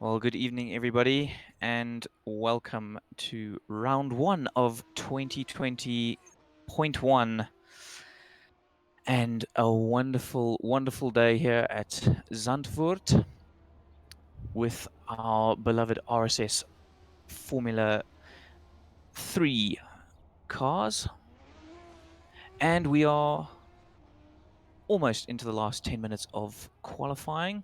Well, good evening, everybody, and welcome to round one of 2020.1 and a wonderful, wonderful day here at Zandvoort with our beloved RSS Formula 3 cars. And we are almost into the last 10 minutes of qualifying.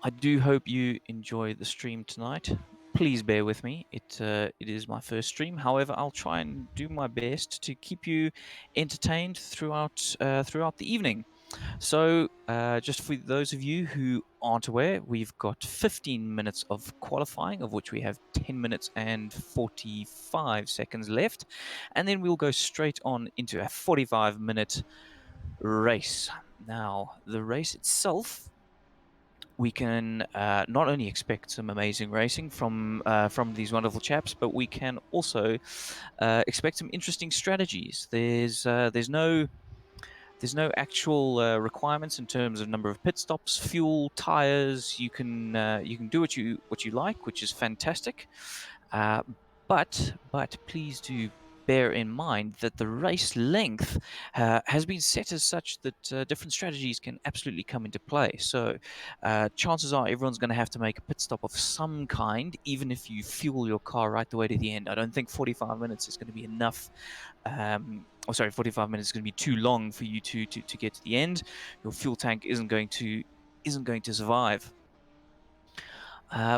I do hope you enjoy the stream tonight. Please bear with me. It is my first stream. However, I'll try and do my best to keep you entertained throughout the evening. So, just for those of you who aren't aware, we've got 15 minutes of qualifying, of which we have 10 minutes and 45 seconds left, and then we'll go straight on into a 45-minute race. Now, the race itself, we can not only expect some amazing racing from these wonderful chaps, but we can also expect some interesting strategies. There's no actual requirements in terms of number of pit stops, fuel, tires. You can do what you like, which is fantastic. Uh, but please do bear in mind that the race length has been set as such that different strategies can absolutely come into play. So chances are everyone's going to have to make a pit stop of some kind, even if you fuel your car right the way to the end. I don't think 45 minutes is going to be enough. 45 minutes is going to be too long for you to get to the end. Your fuel tank isn't going to survive.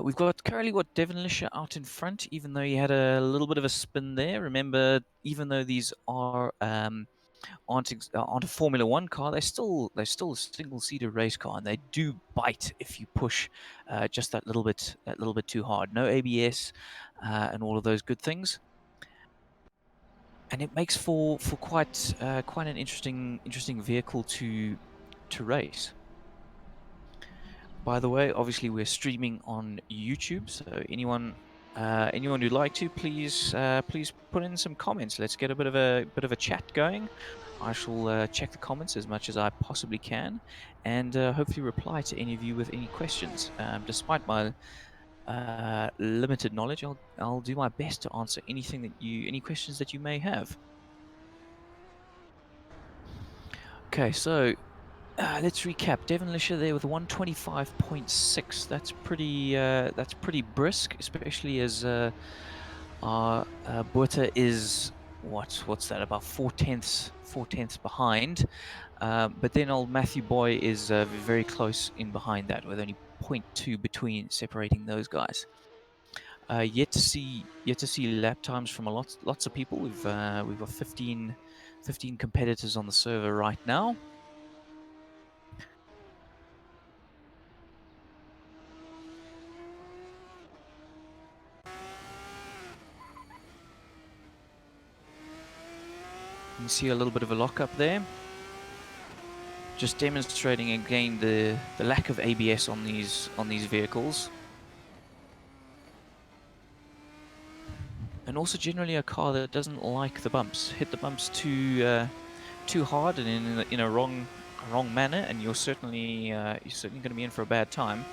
We've got Devon Lisher out in front, even though he had a little bit of a spin there. Remember, even though these aren't a Formula One car, they're still a single-seater race car, and they do bite if you push just that little bit too hard. No ABS and all of those good things, and it makes for quite an interesting vehicle to race. By the way, obviously we're streaming on YouTube, so anyone who'd like to, please put in some comments. Let's get a bit of a chat going. I shall check the comments as much as I possibly can, and hopefully reply to any of you with any questions. Despite my limited knowledge, I'll do my best to answer any questions that you may have. Okay, so let's recap. Devon Lisher there with 125.6. That's pretty brisk, especially as our Botha is what's that, about four tenths behind. But then old Matthew Boy is very close in behind that, with only zero point 0.2 between separating those guys. Yet to see lap times from lots of people. We've got 15 competitors on the server right now. You can see a little bit of a lockup there. Just demonstrating again the lack of ABS on these vehicles. And also generally a car that doesn't like the bumps. Hit the bumps too hard and in a wrong manner, and you're certainly going to be in for a bad time.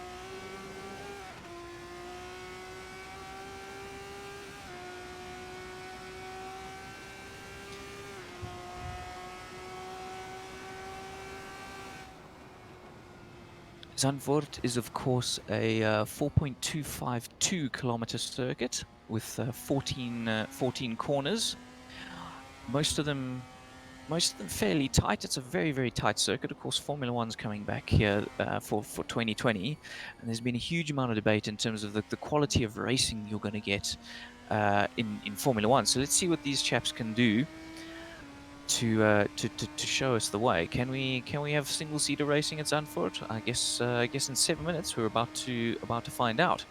Zandvoort is, of course, a 4.252 kilometer circuit with 14 corners. Most of them fairly tight. It's a very, very tight circuit. Of course, Formula One's coming back here for 2020, and there's been a huge amount of debate in terms of the quality of racing you're going to get in Formula One. So let's see what these chaps can do to show us the way. Can we have single-seater racing at Zandvoort? I guess in 7 minutes we're about to find out.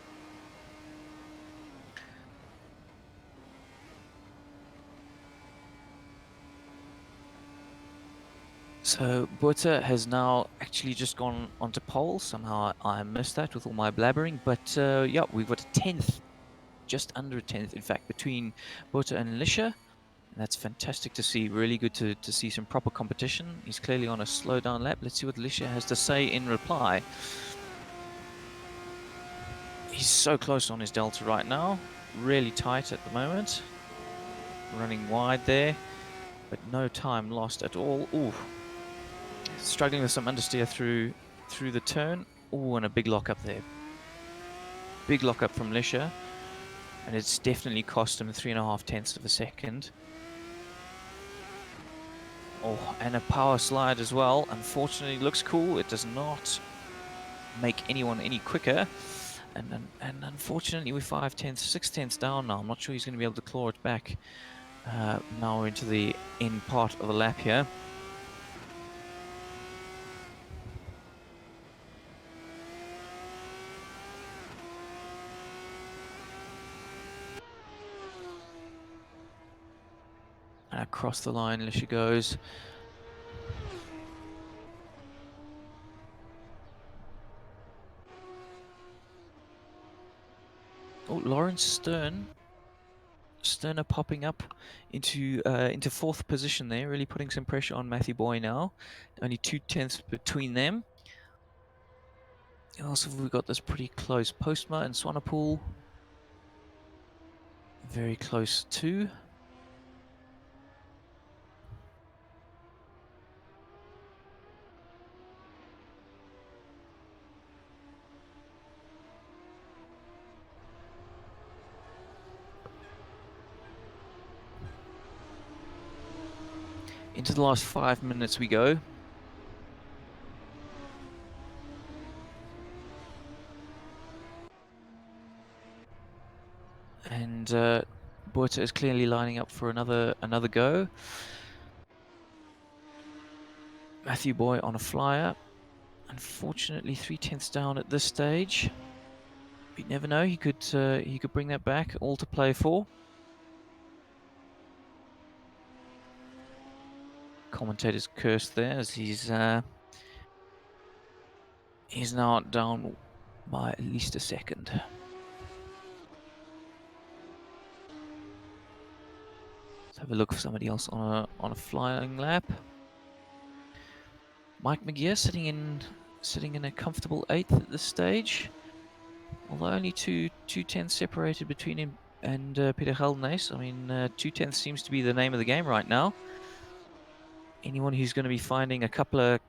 So Botha has now actually just gone onto pole. Somehow I missed that with all my blabbering, but yeah, we've got a tenth, just under a tenth, in fact, between Botha and Lisher. And that's fantastic to see. Really good to see some proper competition. He's clearly on a slow down lap. Let's see what Lisher has to say in reply. He's so close on his delta right now. Really tight at the moment. Running wide there, but no time lost at all. Ooh, struggling with some understeer through the turn. Ooh, and a big lockup there. Big lockup from Lisha, and it's definitely cost him 3.5 tenths of a second. Oh, and a power slide as well. Unfortunately, looks cool. It does not make anyone any quicker. And unfortunately, we're 5 tenths, 6 tenths down now. I'm not sure he's going to be able to claw it back. Now we're into the end part of the lap here. And across the line, Lisha goes. Oh, Lawrence Sterner popping up into 4th position there, really putting some pressure on Matthew Boy now. Only 2 tenths between them. Also, we got this pretty close. Postma and Swanepoel very close too. Into the last 5 minutes we go. And Buerta is clearly lining up for another go. Matthew Boy on a flyer. Unfortunately, 3 tenths down at this stage. You never know. He could bring that back. All to play for. Commentator's cursed there as he's now down by at least a second. Let's have a look for somebody else on a flying lap. Mike McGear sitting in a comfortable 8th at this stage, although only two tenths separated between him and Peter Geldenhuys. I mean, 2 tenths seems to be the name of the game right now. Anyone who's going to be finding a couple of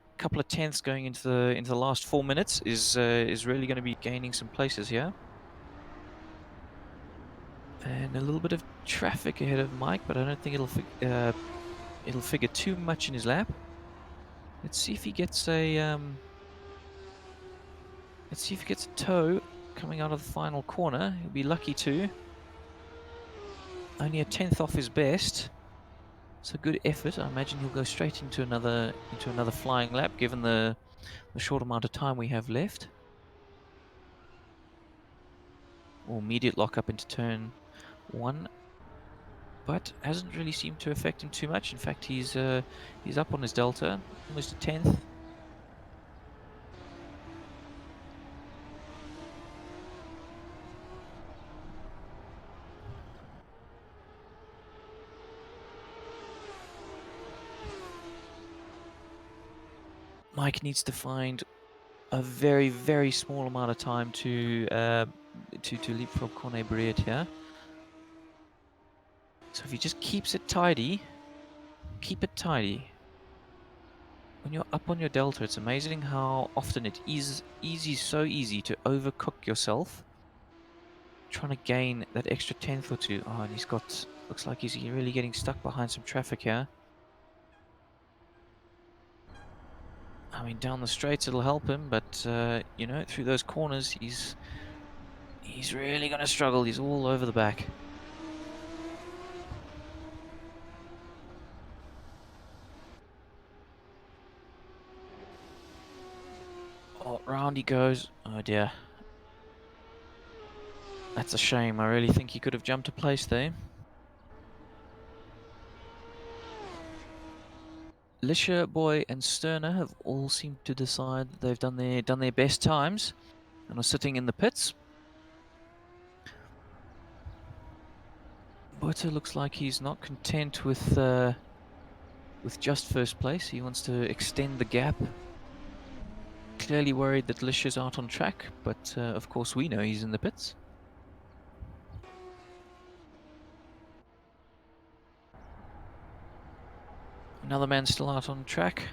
tenths going into the last 4 minutes is really going to be gaining some places here. And a little bit of traffic ahead of Mike, but I don't think it'll figure too much in his lap. Let's see if he gets a toe coming out of the final corner. He'll be lucky to. Only a tenth off his best. It's a good effort. I imagine he'll go straight into another flying lap, given the short amount of time we have left. Or immediate lockup into turn 1, but hasn't really seemed to affect him too much. In fact, he's up on his delta, almost a tenth. Mike needs to find a very, very small amount of time to leapfrog Corne Breed here. So if he just keeps it tidy, keep it tidy. When you're up on your delta, it's amazing how often it is so easy to overcook yourself, trying to gain that extra tenth or two. Oh, and looks like he's really getting stuck behind some traffic here. I mean, down the straights it'll help him, but you know, through those corners he's really going to struggle. He's all over the back. Oh, round he goes. Oh dear. That's a shame. I really think he could have jumped a place there. Lisha, Boy, and Sterner have all seemed to decide that they've done their best times and are sitting in the pits. Buerta looks like he's not content with just first place. He wants to extend the gap. Clearly worried that Lish's out on track, but of course we know he's in the pits. Another man still out on track.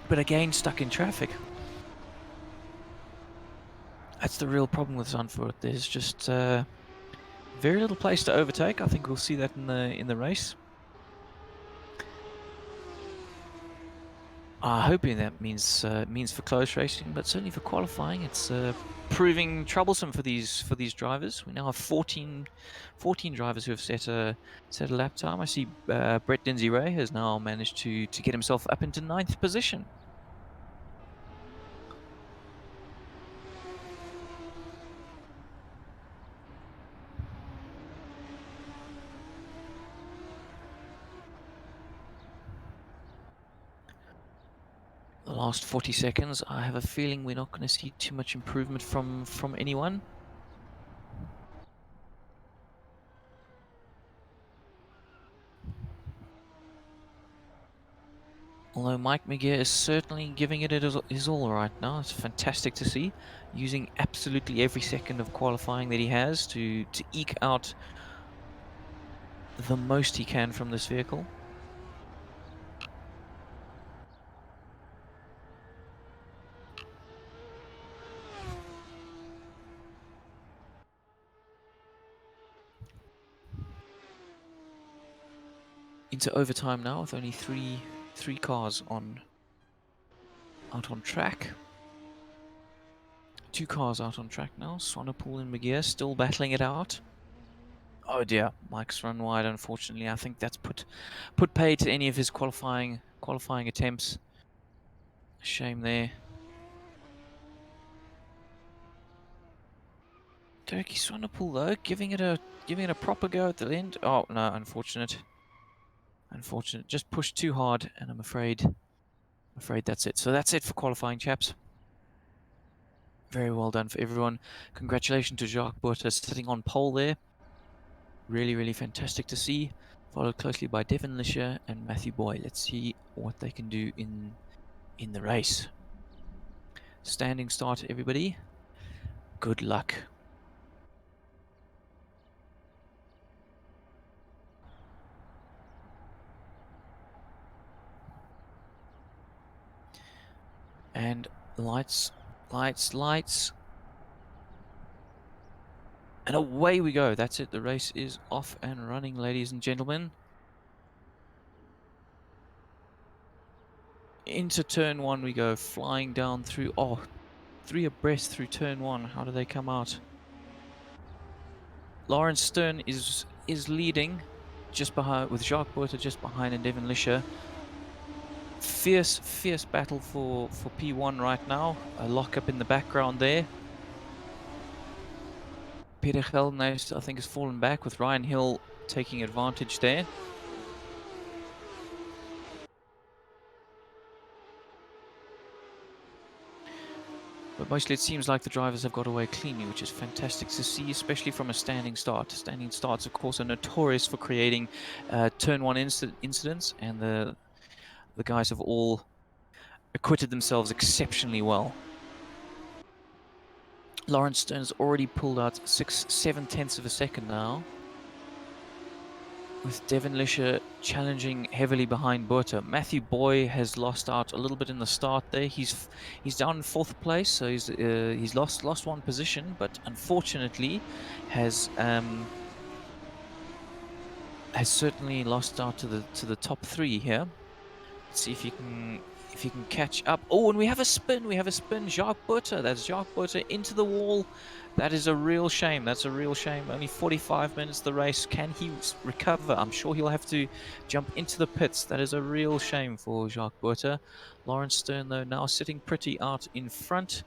But again, stuck in traffic. That's the real problem with Zandvoort. There's just very little place to overtake. I think we'll see that in the race. Hoping that means for close racing, but certainly for qualifying, it's proving troublesome for these drivers. We now have 14 drivers who have set a lap time. I see Brett Dinsey Ray has now managed to get himself up into 9th position. The last 40 seconds, I have a feeling we're not going to see too much improvement from anyone. Although Mike McGear is certainly giving it his all right now. It's fantastic to see. Using absolutely every second of qualifying that he has to eke out the most he can from this vehicle. Into overtime now with only three cars out on track. 2 cars out on track now. Swanepoel and McGear still battling it out. Oh dear, Mike's run wide. Unfortunately, I think that's put pay to any of his qualifying attempts. Shame there. Turkey Swanepoel though, giving it a proper go at the end. Oh no, unfortunate. Just pushed too hard, and I'm afraid that's it. So that's it for qualifying, chaps. Very well done for everyone. Congratulations to Jacques Boerter sitting on pole there. Really, really fantastic to see. Followed closely by Devin Lisher and Matthew Boy. Let's see what they can do in the race. Standing start, everybody. Good luck. And lights. And away we go. That's it. The race is off and running, ladies and gentlemen. Into turn 1 we go, flying down through. Oh, 3 abreast through turn 1. How do they come out? Lawrence Stern is leading, just behind, with Jacques Boerter just behind, and Devin Lisher. Fierce battle for P1 right now. A lock-up in the background there. Peter Geldenhuis, I think, has fallen back, with Ryan Hill taking advantage there. But mostly it seems like the drivers have got away cleanly, which is fantastic to see, especially from a standing start. Standing starts, of course, are notorious for creating turn 1 incidents, and the guys have all acquitted themselves exceptionally well. Lawrence Stern's already pulled out 6-7 tenths of a second now, with Devin Lisher challenging heavily behind Boerter. Matthew Boy has lost out a little bit in the start there. He's down in 4th place, so he's lost 1 position, but unfortunately has certainly lost out to the top 3 here. Let's see if he can catch up. Oh, and we have a spin. Jacques Boerter. That's Jacques Boerter into the wall. That is a real shame. That's a real shame. Only 45 minutes of the race. Can he recover? I'm sure he'll have to jump into the pits. That is a real shame for Jacques Boerter. Lawrence Stern, though, now sitting pretty out in front.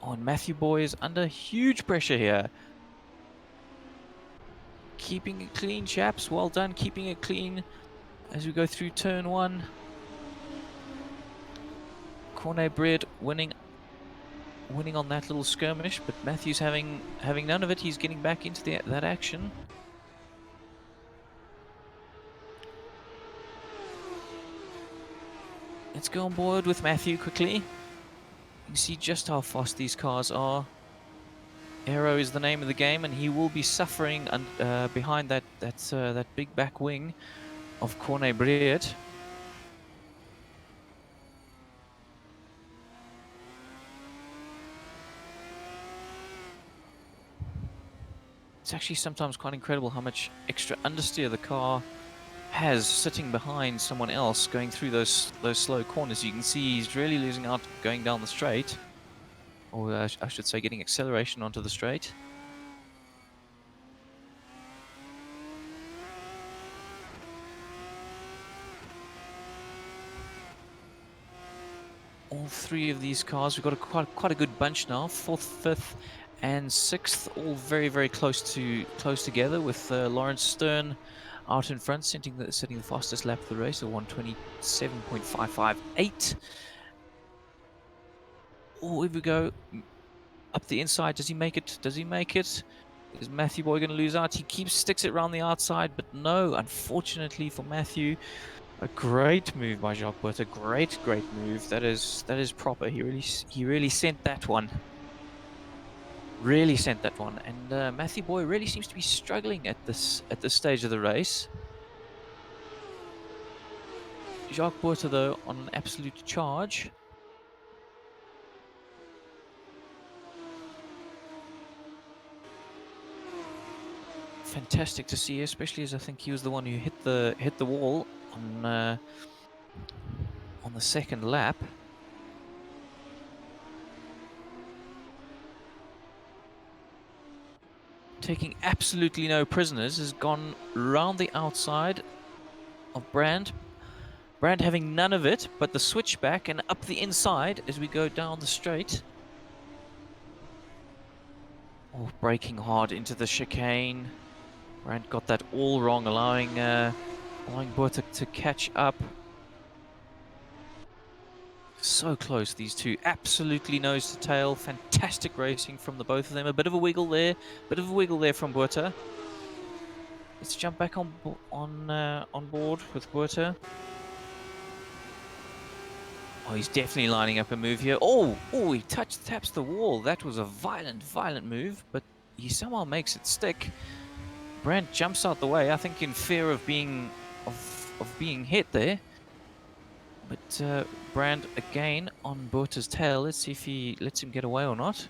Oh, and Matthew Boy is under huge pressure here. Keeping it clean, chaps. Well done, keeping it clean as we go through turn 1. Corne Bread winning on that little skirmish, but Matthew's having none of it. He's getting back into that action. Let's go on board with Matthew quickly. You can see just how fast these cars are. Aero is the name of the game, and he will be suffering behind that big back wing of Corne Breed. It's actually sometimes quite incredible how much extra understeer the car has sitting behind someone else going through those slow corners. You can see he's really losing out going down the straight, or I should say getting acceleration onto the straight. All three of these cars, we've got quite a good bunch now. 4th, 5th, and 6th, all very close together, with Lawrence Stern out in front, setting the fastest lap of the race, a 127.558. Oh, here we go. Up the inside. Does he make it? Does he make it? Is Matthew Boy going to lose out? He sticks it around the outside, but no, unfortunately for Matthew. A great move by Jacques Burt. A great move. That is proper. He really sent that one. Really sent that one. And Matthew Boy really seems to be struggling at this stage of the race. Jacques Burt, though, on an absolute charge. Fantastic to see, especially as I think he was the one who hit the wall on the second lap. Taking absolutely no prisoners, has gone round the outside of Brand. Brand having none of it, but the switchback and up the inside as we go down the straight. Oh, braking hard into the chicane. Brand got that all wrong, allowing Burt to catch up. So close, these two. Absolutely nose to tail. Fantastic racing from the both of them. A bit of a wiggle there. From Buerta. Let's jump back on board with Buerta. Oh, he's definitely lining up a move here. Oh, he taps the wall. That was a violent move, but he somehow makes it stick. Brandt jumps out the way, I think in fear of being hit there. But Brand again on Buerta's tail. Let's see if he lets him get away or not.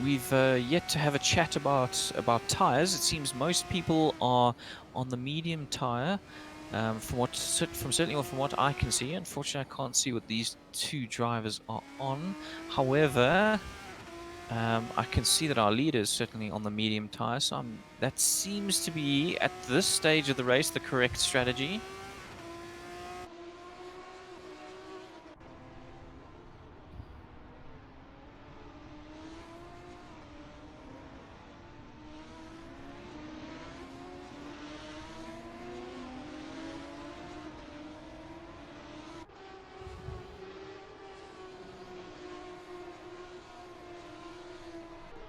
We've yet to have a chat about tires. It seems most people are on the medium tire. Certainly from what I can see. Unfortunately, I can't see what these two drivers are on. However, I can see that our leader is certainly on the medium tire, so that seems to be, at this stage of the race, the correct strategy.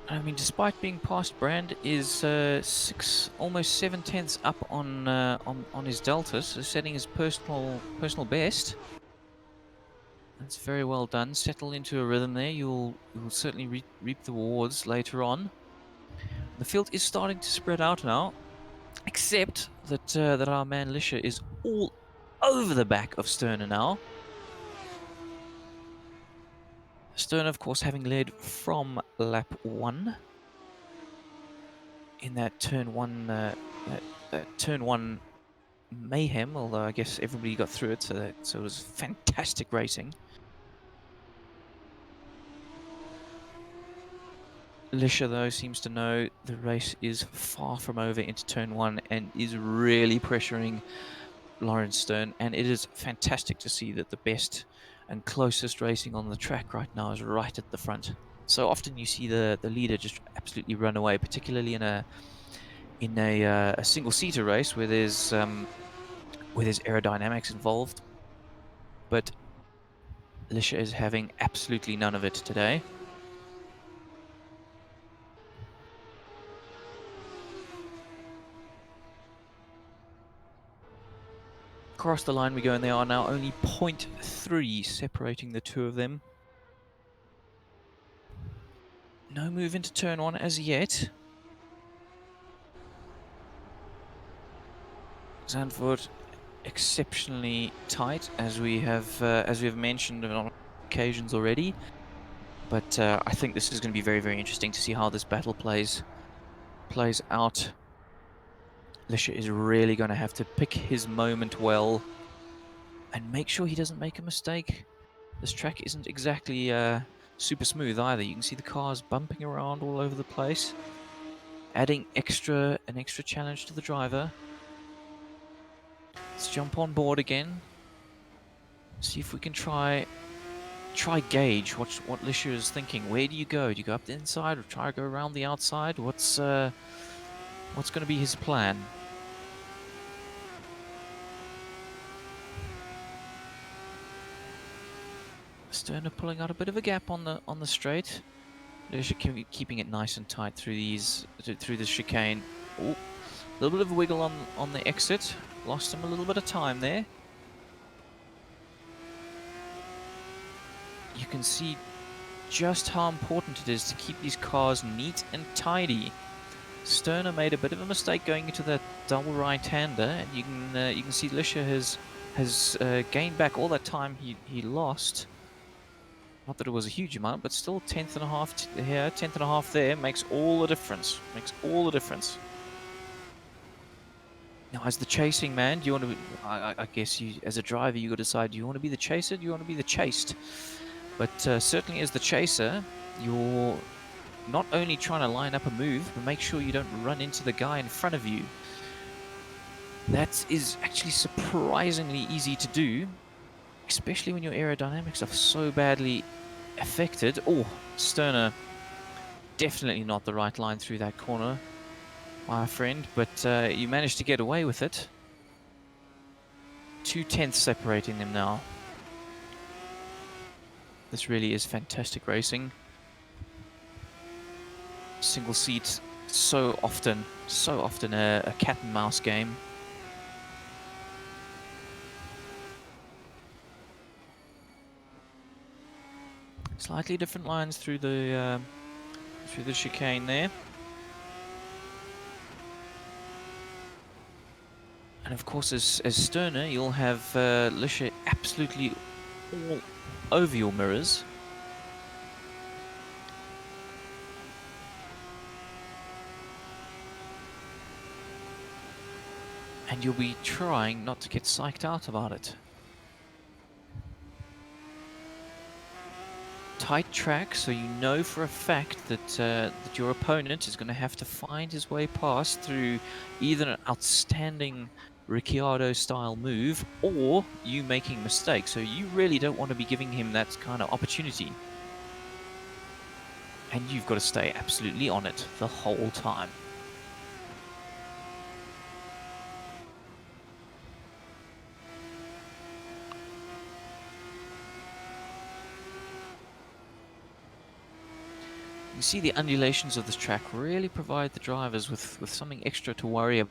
I mean, despite being past, Brand is almost 7/10 up on his delta, so setting his personal best. That's very well done. Settle into a rhythm there. You'll certainly reap the rewards later on. The field is starting to spread out now, except that our man Lisha is all over the back of Sterner now. Sterner, of course, having led from lap 1 in that turn 1 that turn 1 mayhem, although I guess everybody got through it, so it was fantastic racing. Lisha, though, seems to know the race is far from over into turn 1 and is really pressuring Lawrence Stern, and it is fantastic to see that the best and closest racing on the track right now is right at the front. So often you see the leader just absolutely run away, particularly in a single-seater race where there's aerodynamics involved. But Lisha is having absolutely none of it today. Across the line we go, and there are now only 0.3 separating the two of them. No move into turn one as yet. Zandvoort exceptionally tight, as we have mentioned on occasions already. But I think this is going to be very, very interesting to see how this battle plays out. Lisha is really going to have to pick his moment well and make sure he doesn't make a mistake. This track isn't exactly super smooth either. You can see the cars bumping around all over the place, adding an extra challenge to the driver. Let's jump on board again. See if we can try gauge what Lisha is thinking. Where do you go? Do you go up the inside or try to go around the outside? What's going to be his plan? Sterner pulling out a bit of a gap on the straight. Lisha keeping it nice and tight through the chicane. Oh, a little bit of a wiggle on the exit. Lost him a little bit of time there. You can see just how important it is to keep these cars neat and tidy. Sterner made a bit of a mistake going into that double right-hander, and you can see Lisha has gained back all that time he lost. Not that it was a huge amount, but still, 10th and a half here, 10th and a half there makes all the difference. Makes all the difference. Now, as the chasing man, do you want to? I guess you, as a driver, you got to decide: do you want to be the chaser? Do you want to be the chased? But certainly, as the chaser, you're not only trying to line up a move, but make sure you don't run into the guy in front of you. That is actually surprisingly easy to do, especially when your aerodynamics are so badly affected. Oh, Sterner, definitely not the right line through that corner, my friend, but you managed to get away with it. 2/10 separating them now. This really is fantastic racing. Single seat, so often a cat and mouse game. Slightly different lines through the chicane there. And of course, as Sterner, you'll have Lisha absolutely all over your mirrors. And you'll be trying not to get psyched out about it. Tight track, so you know for a fact that that your opponent is going to have to find his way past through either an outstanding Ricciardo-style move or you making mistakes. So you really don't want to be giving him that kind of opportunity. And you've got to stay absolutely on it the whole time. You see the undulations of this track really provide the drivers with something extra to worry about.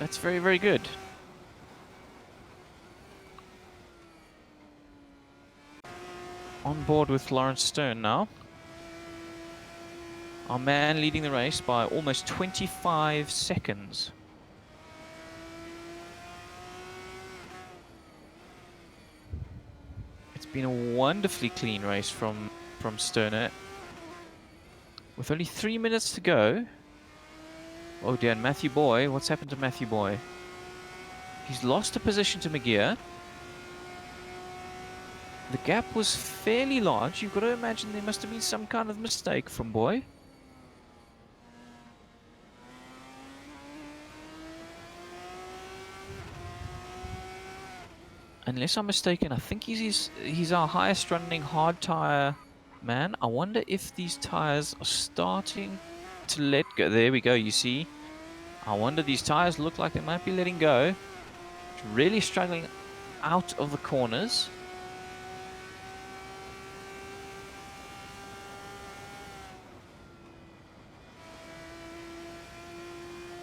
That's very, very good. On board with Lawrence Stern now. Our man leading the race by almost 25 seconds. It's been a wonderfully clean race from Sterner. With only 3 minutes to go. Oh dear, and Matthew Boy, what's happened to Matthew Boy? He's lost a position to McGear. The gap was fairly large. You've got to imagine there must have been some kind of mistake from Boy. Unless I'm mistaken, I think he's our highest running hard tire man. I wonder if these tires are starting to let go. There we go, you see. I wonder, these tires look like they might be letting go. It's really struggling out of the corners.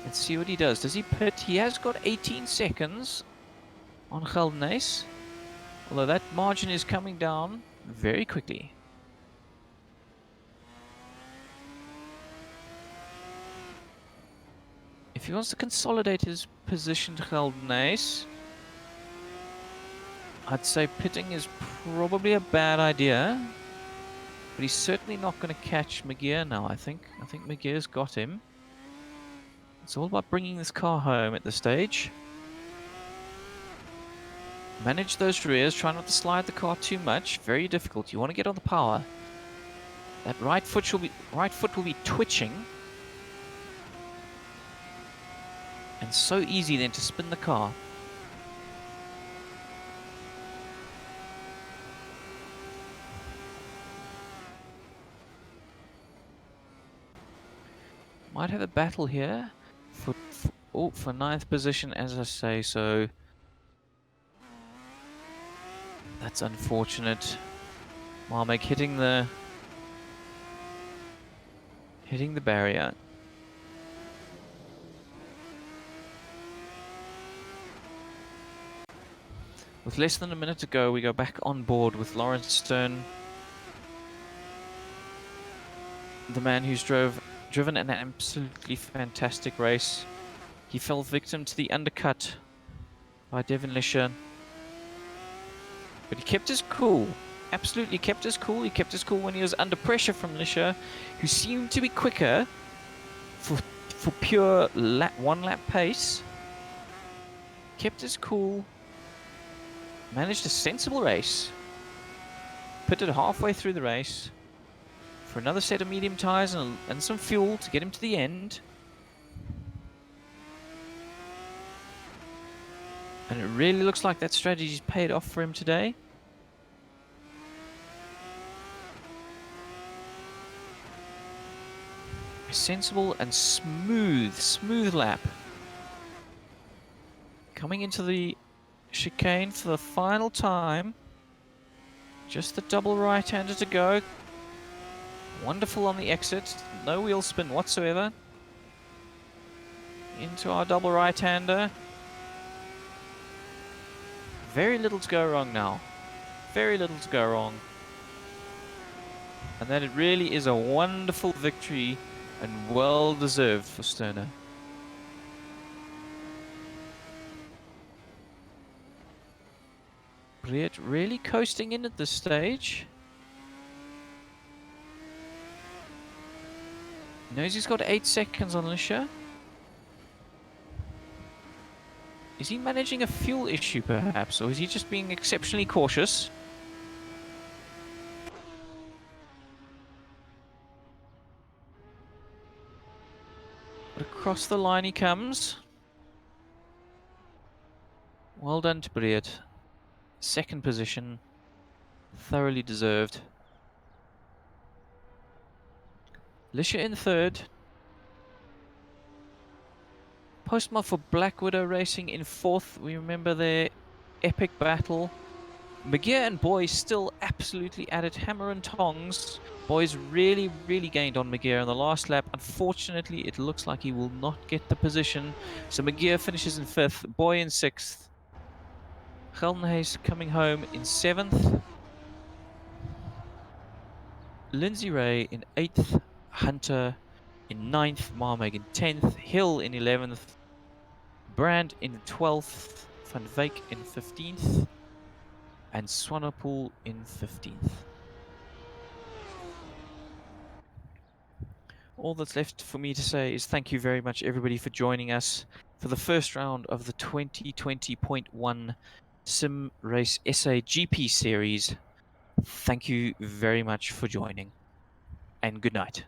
Let's see what he does. Does he pit? He has got 18 seconds on Geldenhuys. Although that margin is coming down very quickly. If he wants to consolidate his position to Geldenhuys, I'd say pitting is probably a bad idea. But he's certainly not going to catch McGear now, I think. I think McGear's got him. It's all about bringing this car home at this stage. Manage those rears, try not to slide the car too much. Very difficult. You want to get on the power. That right foot will be twitching. And so easy then to spin the car. Might have a battle here for ninth position, as I say, so that's unfortunate. Marmek hitting the barrier. With less than a minute to go, we go back on board with Lawrence Stern, the man who's driven an absolutely fantastic race. He fell victim to the undercut by Devin Lisher, but he kept his cool. Absolutely kept his cool. He kept his cool when he was under pressure from Lisher, who seemed to be quicker for pure one lap pace. Kept his cool. Managed a sensible race. Pitted halfway through the race for another set of medium tires and some fuel to get him to the end. And it really looks like that strategy's paid off for him today. A sensible and smooth lap. Coming into the chicane for the final time. Just the double right-hander to go. Wonderful on the exit. No wheel spin whatsoever. Into our double right-hander. Very little to go wrong now. Very little to go wrong. And then it really is a wonderful victory and well deserved for Sterner. Briet really coasting in at this stage. Knows he's got 8 seconds on Lisher. Is he managing a fuel issue perhaps, or is he just being exceptionally cautious? But across the line he comes. Well done to Briet. Second position. Thoroughly deserved. Lisher in third. Postma for Black Widow Racing in fourth. We remember their epic battle Magier and Boy still absolutely at it, hammer and tongs. Boy's really, really gained on Magier in the last lap. Unfortunately, it looks like he will not get the position. So Magier finishes in 5th, Boy in 6th. Geldenhuys coming home in 7th. Lindsay Ray in 8th. Hunter in 9th. Marmig in 10th. Hill in 11th. Brand in 12th. Van Wyk in 15th. And Swanepoel in 15th. All that's left for me to say is thank you very much, everybody, for joining us for the first round of the 2020.1 Sim Race SA GP series. Thank you very much for joining, and good night.